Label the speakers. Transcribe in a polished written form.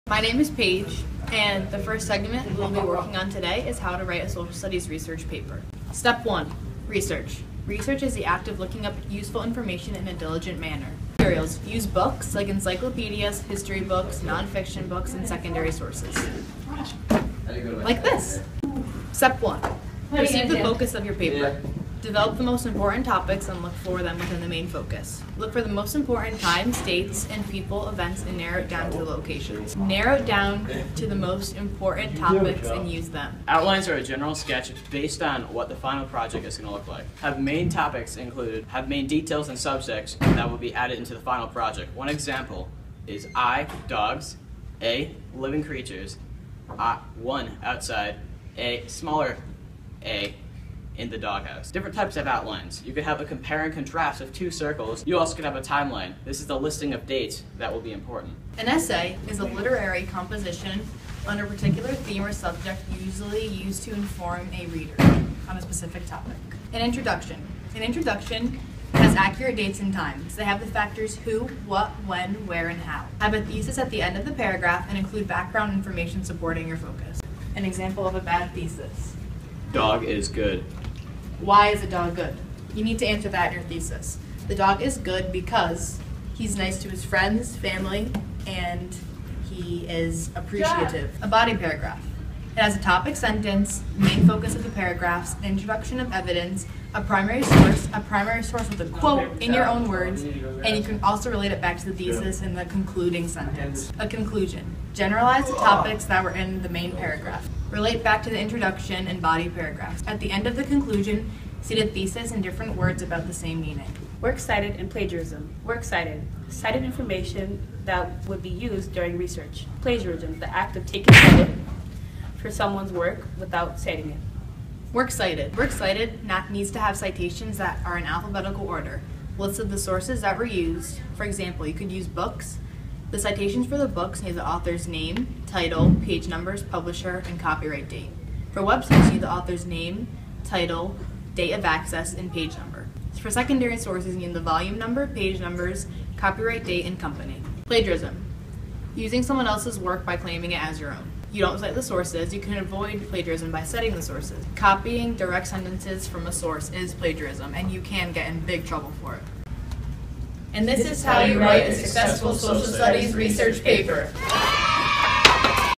Speaker 1: My name is Paige, and the first segment we'll be working on today is how to write a social studies research paper. Step 1, research. Research is the act of looking up useful information in a diligent manner. Materials. Use books like encyclopedias, history books, nonfiction books, and secondary sources. Like this. Step 1, perceive the focus of your paper. Develop the most important topics and look for them within the main focus. Look for the most important times, dates, and people, events, and narrow it down to the locations. Narrow it down to the most important topics and use them.
Speaker 2: Outlines are a general sketch based on what the final project is going to look like. Have main topics included, have main details and subjects that will be added into the final project. One example is I, dogs, A, living creatures, 1, outside, A, smaller A, in the doghouse. Different types of outlines. You could have a compare and contrast of 2 circles. You also could have a timeline. This is the listing of dates that will be important.
Speaker 1: An essay is a literary composition on a particular theme or subject usually used to inform a reader on a specific topic. An introduction. An introduction has accurate dates and times. They have the factors who, what, when, where, and how. Have a thesis at the end of the paragraph and include background information supporting your focus. An example of a bad thesis.
Speaker 2: Dog is good.
Speaker 1: Why is a dog good? You need to answer that in your thesis. The dog is good because he's nice to his friends, family, and he is appreciative. A body paragraph. It has a topic sentence, main focus of the paragraphs, an introduction of evidence, a primary source with a quote in your own words, and you can also relate it back to the thesis in the concluding sentence. A conclusion. Generalize the topics that were in the main paragraph. Relate back to the introduction and body paragraphs. At the end of the conclusion, state a thesis in different words about the same meaning.
Speaker 3: Works cited and plagiarism. Works cited. Cited information that would be used during research. Plagiarism, the act of taking credit for someone's work without citing it.
Speaker 1: Works cited. Works cited needs to have citations that are in alphabetical order. Lists of the sources that were used. For example, you could use books. The citations for the books need the author's name, title, page numbers, publisher, and copyright date. For websites, you need the author's name, title, date of access, and page number. For secondary sources, you need the volume number, page numbers, copyright date, and company. Plagiarism. Using someone else's work by claiming it as your own. You don't cite the sources, you can avoid plagiarism by citing the sources. Copying direct sentences from a source is plagiarism, and you can get in big trouble for it. And this is how you write a successful social studies research paper.